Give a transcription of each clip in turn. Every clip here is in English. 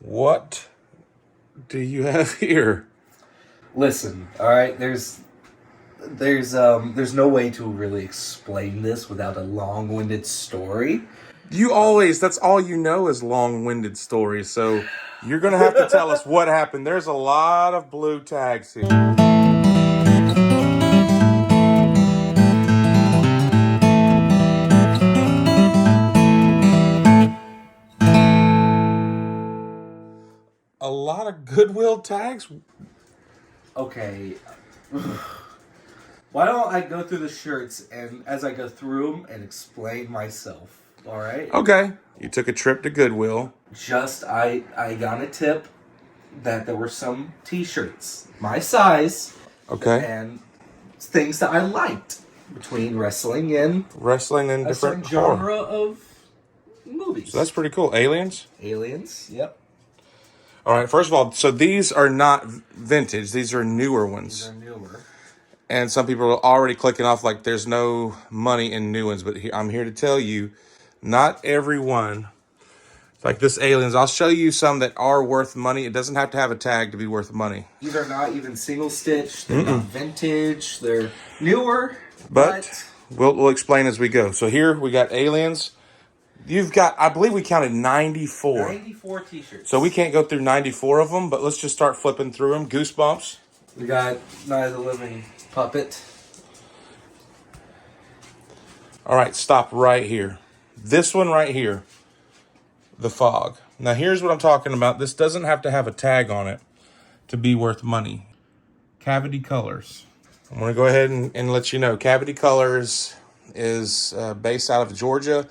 What do you have here? Listen, all right. There's no way to really explain this without a long-winded story. That's all you know is long-winded stories. So you're going to have to tell us what happened. There's a lot of blue tags here. A lot of Goodwill tags? Okay. Why don't I go through the shirts and as I go through them and explain myself? All right. Okay. You took a trip to Goodwill. I got a tip that there were some T-shirts my size. Okay. And things that I liked between wrestling and Wrestling a certain different genre of movies. So that's pretty cool. Aliens? Aliens. Yep. All right. First of all, so these are not vintage. These are newer ones. These are newer. And some people are already clicking off like there's no money in new ones. But I'm here to tell you, not everyone. Like this Aliens, I'll show you some that are worth money. It doesn't have to have a tag to be worth money. These are not even single stitch. They're not vintage. They're newer. But we'll explain as we go. So here we got Aliens. You've got, I believe we counted 94. 94 T-shirts. So we can't go through 94 of them, but let's just start flipping through them. Goosebumps. We got Night of the Living Puppet. All right, stop right here. This one right here. The Fog. Now here's what I'm talking about. This doesn't have to have a tag on it to be worth money. Cavity Colors. I'm going to go ahead and let you know. Cavity Colors is based out of Georgia.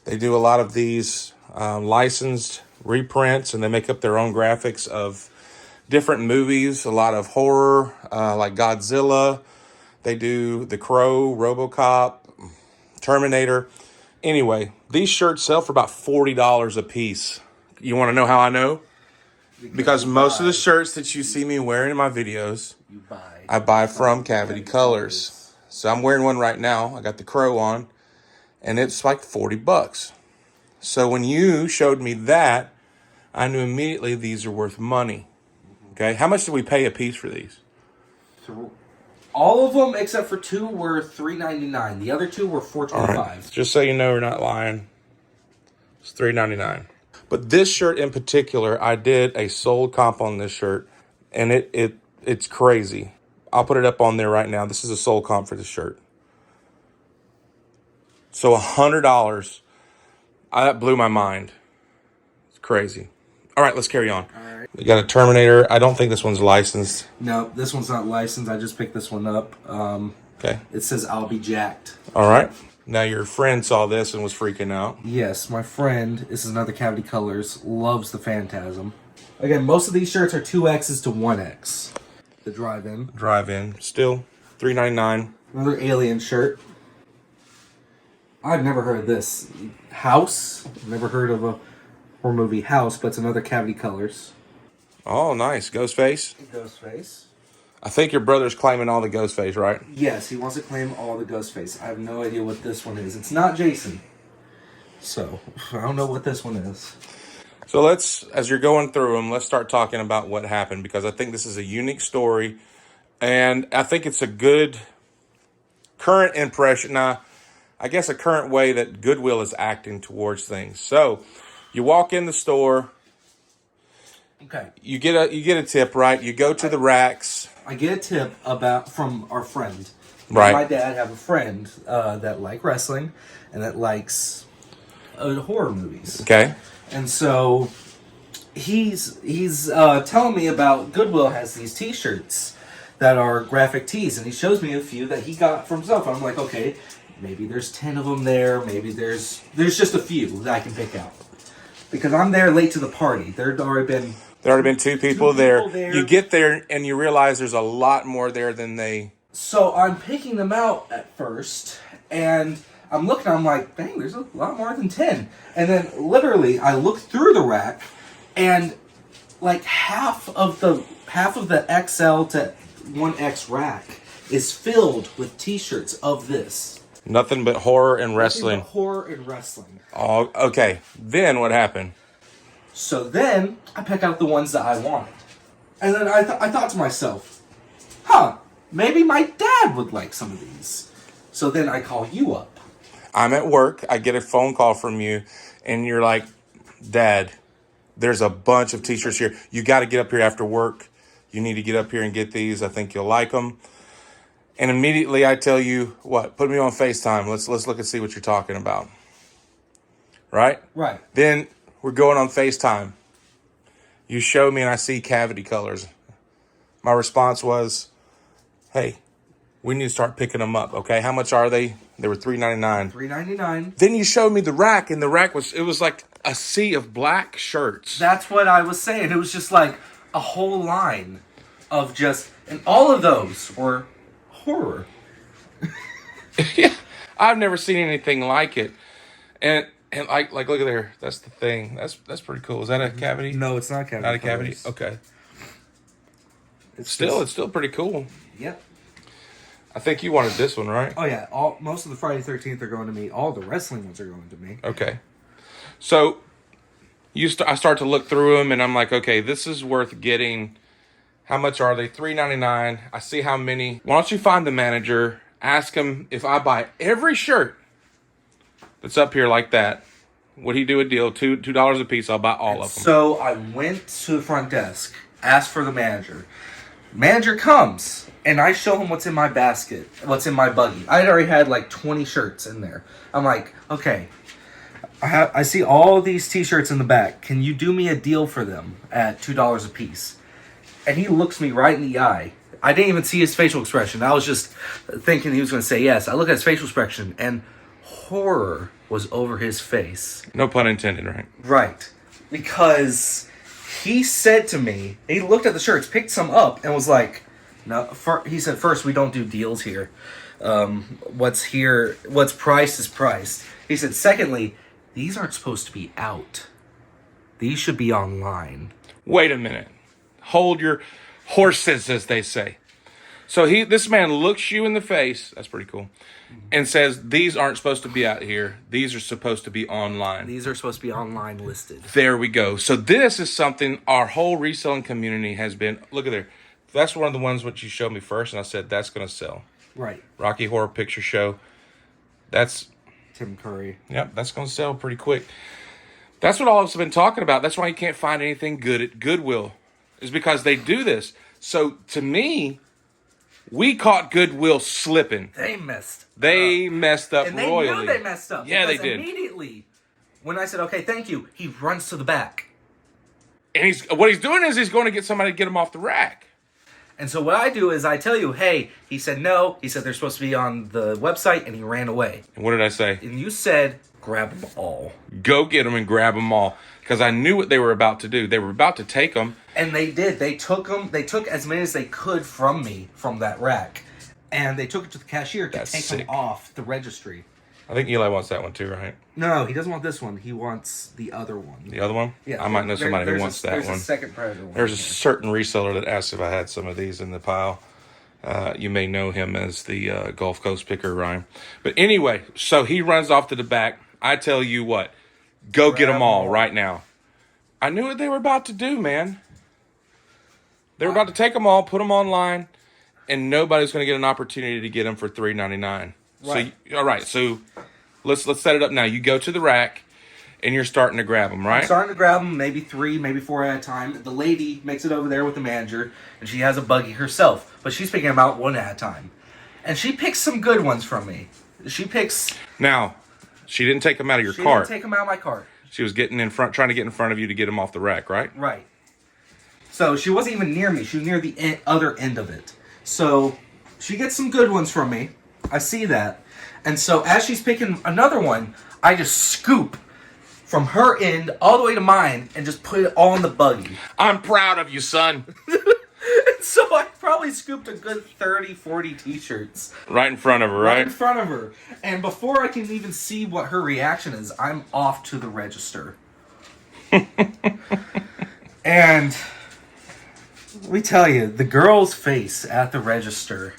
They do a lot of these licensed reprints, and they make up their own graphics of different movies. A lot of horror, like Godzilla. They do The Crow, RoboCop, Terminator. Anyway, these shirts sell for about $40 a piece. You want to know how I know? Because most of the shirts that you see me wearing in my videos, I buy from Cavity Colors. So I'm wearing one right now. I got the Crow on, and it's like $40. So when you showed me that, I knew immediately these are worth money. Okay, how much did we pay a piece for these? All of them except for two were $3.99. The other two were $4.25. Right. Just so you know, we're not lying. It's $3.99. But this shirt in particular, I did a sold comp on this shirt, and it's crazy. I'll put it up on there right now. This is a sold comp for this shirt. So $100. That blew my mind. It's crazy. All right, let's carry on. All right. We got a Terminator. I don't think this one's licensed. No, this one's not licensed. I just picked this one up. Okay. It says I'll be jacked. All right. Now your friend saw this and was freaking out. Yes, my friend, this is another Cavity Colors, loves the Phantasm. Again, most of these shirts are 2Xs to 1X. The drive-in. Drive-in. Still $3.99. Another Alien shirt. I've never heard of this. House. Never heard of a horror movie House, but it's another Cavity Colors. Oh, nice. Ghostface. Ghostface. I think your brother's claiming all the Ghostface, right? Yes, he wants to claim all the Ghostface. I have no idea what this one is. It's not Jason. So, I don't know what this one is. So let's, as you're going through them, let's start talking about what happened, because I think this is a unique story, and I think it's a good current impression. Now, I guess a current way that Goodwill is acting towards things. So, you walk in the store. Okay. You get a tip, right? You go to the racks. I get a tip from our friend. Right. My dad have a friend that like wrestling and that likes horror movies. Okay. And so he's telling me about Goodwill has these T-shirts that are graphic tees, and he shows me a few that he got for himself. And I'm like, okay, maybe there's 10 of them there. Maybe there's just a few that I can pick out because I'm there late to the party. There had already been two people there. You get there and you realize there's a lot more there than they... So I'm picking them out at first, and I'm looking, I'm like, dang, there's a lot more than 10. And then literally I look through the rack, and like half of the XL to 1X rack is filled with T-shirts of this. Nothing but horror and wrestling. Horror and wrestling. Oh, okay. Then what happened? So then I pick out the ones that I wanted. And then I thought to myself, maybe my dad would like some of these. So then I call you up. I'm at work. I get a phone call from you, and you're like, Dad, there's a bunch of t-shirts here. You got to get up here after work. You need to get up here and get these. I think you'll like them. And immediately I tell you, what? Put me on FaceTime. Let's look and see what you're talking about. Right? Right. Then we're going on FaceTime. You show me and I see cavity colors. My response was, hey, we need to start picking them up, okay? How much are they? They were $3.99. $3.99. Then you showed me the rack, and the rack was like a sea of black shirts. That's what I was saying. It was just like a whole line of just, and all of those were horror. Yeah, I've never seen anything like it. And like look at there. That's the thing. That's pretty cool. Is that a cavity? No, it's not cavity. Not a cavity. Colors. Okay. It's Still pretty cool. Yep. I think you wanted this one, right? Oh yeah. Most of the Friday 13th are going to me. All the wrestling ones are going to me. Okay. So I start to look through them, and I'm like, okay, this is worth getting. How much are they? $3.99. I see how many. Why don't you find the manager? Ask him if I buy every shirt that's up here like that, would he do a deal? $2 a piece. I'll buy all of them. So I went to the front desk, asked for the manager. Manager comes, and I show him what's in my basket, what's in my buggy. I already had like 20 shirts in there. I'm like, okay, I see all these t-shirts in the back. Can you do me a deal for them at $2 a piece? And he looks me right in the eye. I didn't even see his facial expression. I was just thinking he was going to say yes. I look at his facial expression, and horror was over his face. No pun intended, right? Right. Because he said to me, he looked at the shirts, picked some up, and was like, no, he said, first, we don't do deals here. What's priced is priced. He said, secondly, these aren't supposed to be out. These should be online. Wait a minute. Hold your horses, as they say. So this man looks you in the face, that's pretty cool, and says, these aren't supposed to be out here. These are supposed to be online. These are supposed to be online listed. There we go. So this is something our whole reselling community has been, look at there. That's one of the ones which you showed me first, and I said, that's going to sell. Right. Rocky Horror Picture Show. That's Tim Curry. Yep, that's going to sell pretty quick. That's what all of us have been talking about. That's why you can't find anything good at Goodwill, is because they do this. So to me, we caught Goodwill slipping. They messed up and they royally. knew they messed up. Yeah, they did. Immediately, when I said, okay, thank you, he runs to the back. And what he's doing is he's going to get somebody to get him off the rack. And so what I do is I tell you, hey, he said no. He said they're supposed to be on the website, and he ran away. And what did I say? And you said, grab them all. Go get them and grab them all. Because I knew what they were about to do. They were about to take them. And they did. They took them. They took as many as they could from me, from that rack. And they took it to the cashier to take them off the registry. I think Eli wants that one too, right? No, he doesn't want this one. He wants the other one. The other one? Yeah. I might know somebody who wants that one. There's a second predator one. There's a certain reseller that asked if I had some of these in the pile. You may know him as the Gulf Coast picker, Ryan. But anyway, so he runs off to the back. I tell you what, go get them all right now. I knew what they were about to do, man. They were about to take them all, put them online, and nobody's going to get an opportunity to get them for $3.99. Right. So, all right, so let's set it up now. You go to the rack, and you're starting to grab them, right? I'm starting to grab them, maybe 3, maybe 4 at a time. The lady makes it over there with the manager, and she has a buggy herself, but she's picking them out one at a time. And she picks some good ones from me. She picks... Now, she didn't take them out of your cart. She didn't take them out of my cart. She was getting in front, trying to get in front of you to get them off the rack, right? Right. So she wasn't even near me. She was near the other end of it. So she gets some good ones from me. I see that. And so as she's picking another one, I just scoop from her end all the way to mine and just put it all in the buggy. I'm proud of you, son. So I probably scooped a good 30, 40 t-shirts. Right in front of her, right? Right in front of her. And before I can even see what her reaction is, I'm off to the register. And let me tell you, the girl's face at the register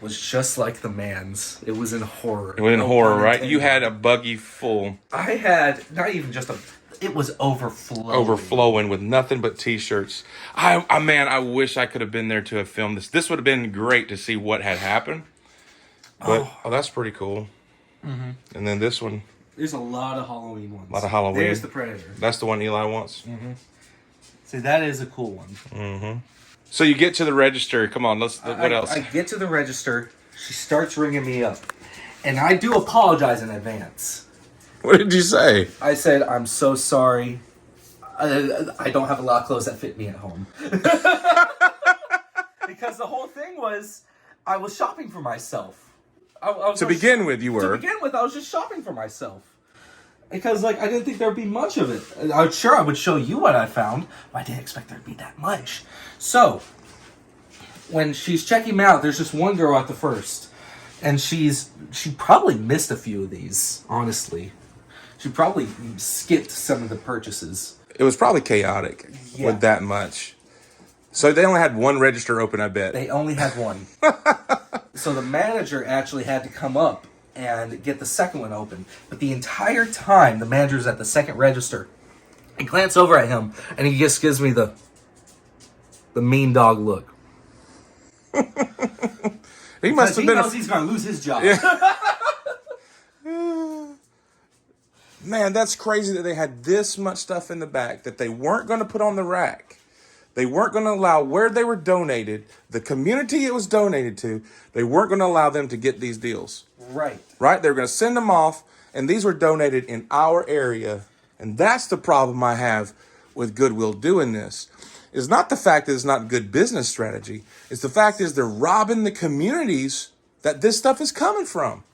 was just like the man's. It was in horror. It was in horror, right? You had a buggy full. I had not even just It was overflowing. Overflowing with nothing but T-shirts. Man, I wish I could have been there to have filmed this. This would have been great to see what had happened. But, that's pretty cool. Mm-hmm. And then this one. There's a lot of Halloween ones. A lot of Halloween. There's the Predator. That's the one Eli wants. Mm-hmm. See, that is a cool one. Mm-hmm. So you get to the register. Come on, what else? I get to the register. She starts ringing me up. And I do apologize in advance. What did you say? I said, I'm so sorry. I don't have a lot of clothes that fit me at home. Because the whole thing was, I was shopping for myself. To begin with, you were. To begin with, I was just shopping for myself. Because, like, I didn't think there'd be much of it. I was sure I would show you what I found, but I didn't expect there'd be that much. So, when she's checking me out, there's just one girl at the first. And she probably missed a few of these, honestly. She probably skipped some of the purchases. It was probably chaotic with that much. So they only had one register open, I bet. They only had one. So the manager actually had to come up and get the second one open. But the entire time, the manager's at the second register. I glance over at him, and he just gives me the mean dog look. He must have been. Knows he's going to lose his job. Yeah. Man, that's crazy that they had this much stuff in the back that they weren't going to put on the rack. They weren't going to allow where they were donated, the community it was donated to, they weren't going to allow them to get these deals. Right. Right? They were going to send them off, and these were donated in our area. And that's the problem I have with Goodwill doing this. It's not the fact that it's not good business strategy. It's the fact is they're robbing the communities that this stuff is coming from.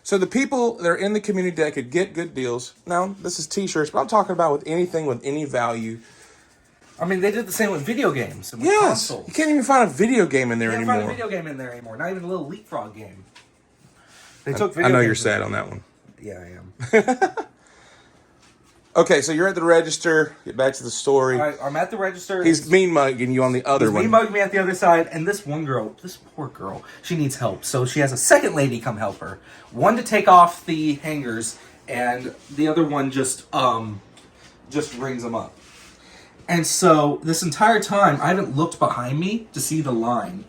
So the people that are in the community that could get good deals. Now, this is T-shirts, but I'm talking about with anything with any value. I mean, they did the same with video games and with Yes, consoles. you can't even find a video game in there anymore. You can't find a video game in there anymore. Not even a little leapfrog game. They took video I know games you're sad on that one. Yeah, I am. Okay, so you're at the register. Get back to the story. All right, I'm at the register. He's mean mugging you on the other one. He's mean mugging me at the other side, and this one girl, this poor girl, she needs help. So she has a second lady come help her. One to take off the hangers, and the other one just rings them up. And so this entire time, I haven't looked behind me to see the line.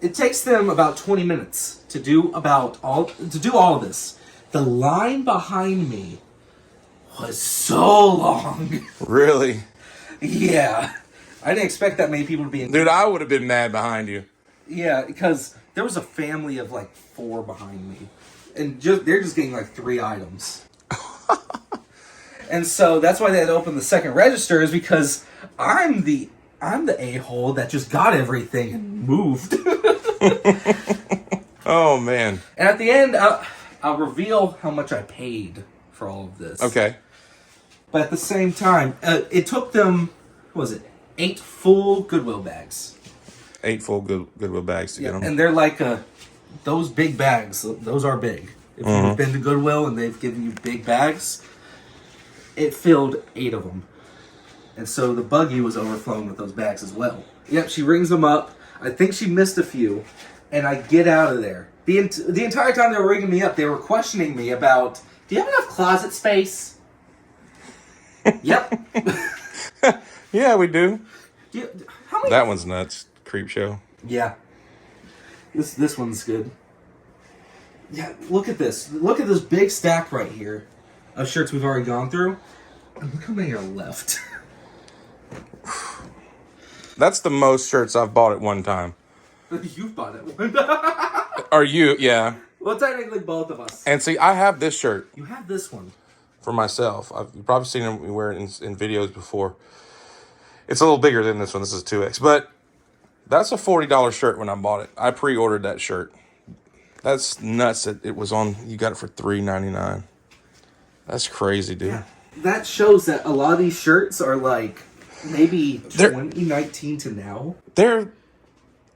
It takes them about 20 minutes to do all of this. The line behind me was so long. Really? Yeah. I didn't expect that many people to be in. Dude, I would have been mad behind you. Yeah, because there was a family of like 4 behind me. And they're just getting like 3 items. And so that's why they had to open the second register, is because I'm the a-hole that just got everything and moved. Oh, man. And at the end, I'll reveal how much I paid for all of this. Okay. But at the same time, it took them, what was it, 8 full Goodwill bags. 8 full Goodwill bags to get them. And they're like, those big bags, those are big. If you've been to Goodwill and they've given you big bags, it filled 8 of them. And so the buggy was overflowing with those bags as well. Yep, she rings them up. I think she missed a few. And I get out of there. The entire time they were ringing me up, they were questioning me about, do you have enough closet space? Yep. Yeah, we do. How many? That one's nuts. Creep show. Yeah. This one's good. Yeah, look at this. Look at this big stack right here of shirts we've already gone through. And look how many are left. That's the most shirts I've bought at one time. You've bought it one. Are you? Yeah. Well, technically both of us. And see, I have this shirt. You have this one. For myself. You've probably seen me wear it in videos before. It's a little bigger than this one. This is 2X. But that's a $40 shirt when I bought it. I pre-ordered that shirt. That's nuts that it was on. You got it for $3.99. That's crazy, dude. Yeah. That shows that a lot of these shirts are like maybe 2019 to now. They're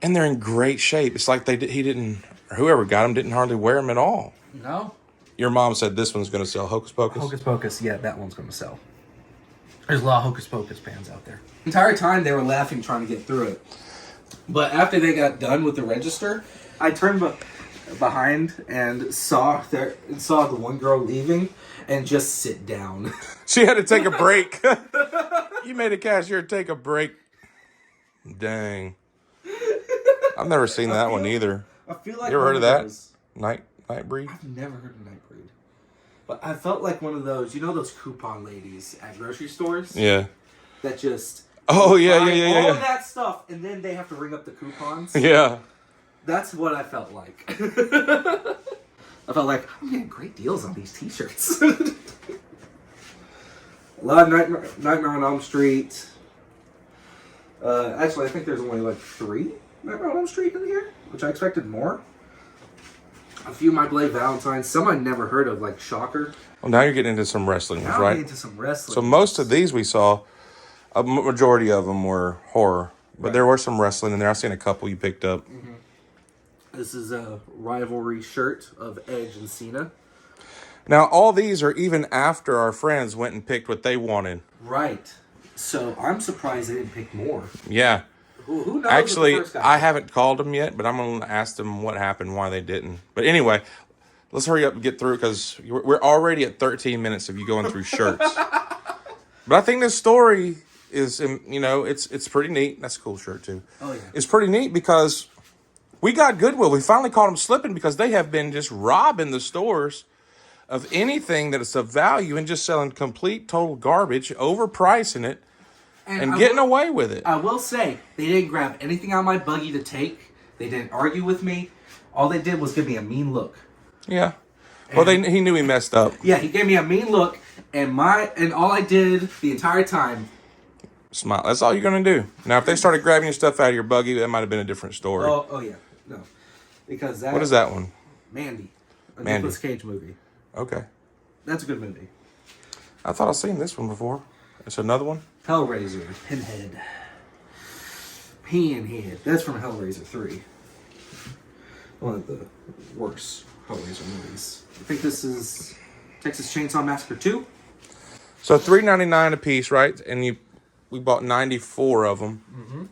in great shape. It's like whoever got them didn't hardly wear them at all. No. Your mom said this one's going to sell. Hocus Pocus? Hocus Pocus, yeah, that one's going to sell. There's a lot of Hocus Pocus fans out there. The entire time they were laughing trying to get through it. But after they got done with the register, I turned behind and saw the one girl leaving and just sit down. She had to take a break. You made a cashier take a break. Dang. I've never seen that one either. I feel like you ever one heard of that? those- Night breed? I've never heard of Nightbreed. But I felt like one of those, you know those coupon ladies at grocery stores? Yeah. That just... Oh, yeah. all of that stuff, and then they have to ring up the coupons. Yeah. That's what I felt like. I felt like, I'm getting great deals on these t-shirts. A lot of Nightmare on Elm Street. Actually, I think there's only like 3 Nightmare on Elm Street in here, which I expected more. A few Michael A. Valentine. Some I never heard of, like Shocker. Well, now you're getting into some wrestling ones, Now I'm right? getting into some wrestling. So most of these we saw, a majority of them were horror. But there were some wrestling in there. I've seen a couple you picked up. Mm-hmm. This is a rivalry shirt of Edge and Cena. Now, all these are even after our friends went and picked what they wanted. Right. So I'm surprised they didn't pick more. Yeah. Who knows? Actually, what the first guy I haven't called them yet, but I'm going to ask them what happened, why they didn't. But anyway, let's hurry up and get through because we're already at 13 minutes of you going through shirts. But I think this story is, it's pretty neat. That's a cool shirt, too. Oh, yeah. It's pretty neat because we got Goodwill. We finally caught them slipping because they have been just robbing the stores of anything that is of value and just selling complete, total garbage, overpricing it, and getting away with it. I will say, they didn't grab anything out of my buggy to take. They didn't argue with me. All they did was give me a mean look. Yeah. Well, he knew he messed up. Yeah, he gave me a mean look, and all I did the entire time... Smile. That's all you're going to do. Now, if they started grabbing your stuff out of your buggy, that might have been a different story. Oh yeah. No. Because that... What is that one? Mandy. A Mandy. Nicolas Cage movie. Okay. That's a good movie. I thought I'd seen this one before. It's another one? Hellraiser. Pinhead. That's from Hellraiser 3. One of the worst Hellraiser movies. I think this is Texas Chainsaw Massacre 2. So $3.99 a piece, right? And we bought 94 of them. Mm-hmm.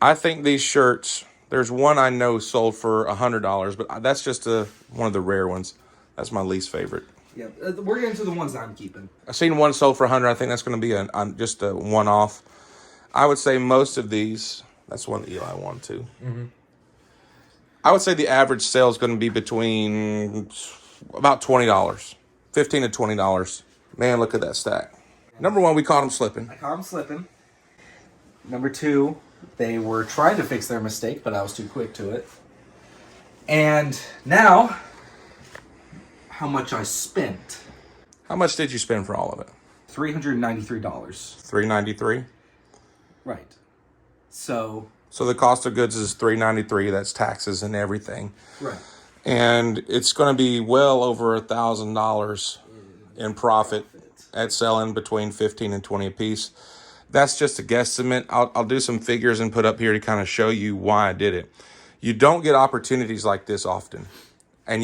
I think these shirts, there's one I know sold for $100, but that's just one of the rare ones. That's my least favorite. Yeah, we're getting to the ones I'm keeping. I've seen one sold for $100. I think that's going to be just a one-off. I would say most of these, that's one that Eli wanted to. Mm-hmm. I would say the average sale is going to be between about $20, $15 to $20. Man, look at that stack. Number 1, we caught them slipping. I caught them slipping. Number 2, they were trying to fix their mistake, but I was too quick to it. And now, how much I spent. How much did you spend for all of it? $393. $393. Right. So the cost of goods is $393. That's taxes and everything. Right. And it's going to be well over $1,000 in profit at selling between 15 and 20 a piece. That's just a guesstimate. I'll do some figures and put up here to kind of show you why I did it. You don't get opportunities like this often. And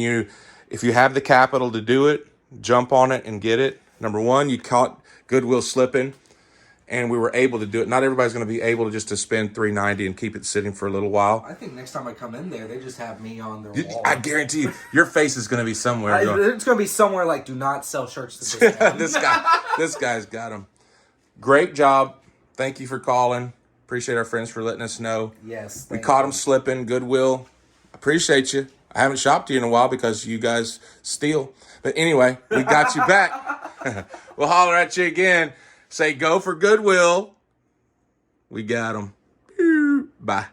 if you have the capital to do it, jump on it and get it. Number 1, you caught Goodwill slipping, and we were able to do it. Not everybody's going to be able to just to spend $390 and keep it sitting for a little while. I think next time I come in there, they just have me on their wall. I guarantee you, your face is going to be somewhere. It's going to be somewhere like, do not sell shirts to this This guy's got them. Great job. Thank you for calling. Appreciate our friends for letting us know. Yes. We caught them slipping. Goodwill. Appreciate you. I haven't shopped to you in a while because you guys steal. But anyway, we got you back. We'll holler at you again. Say go for Goodwill. We got them. Bye.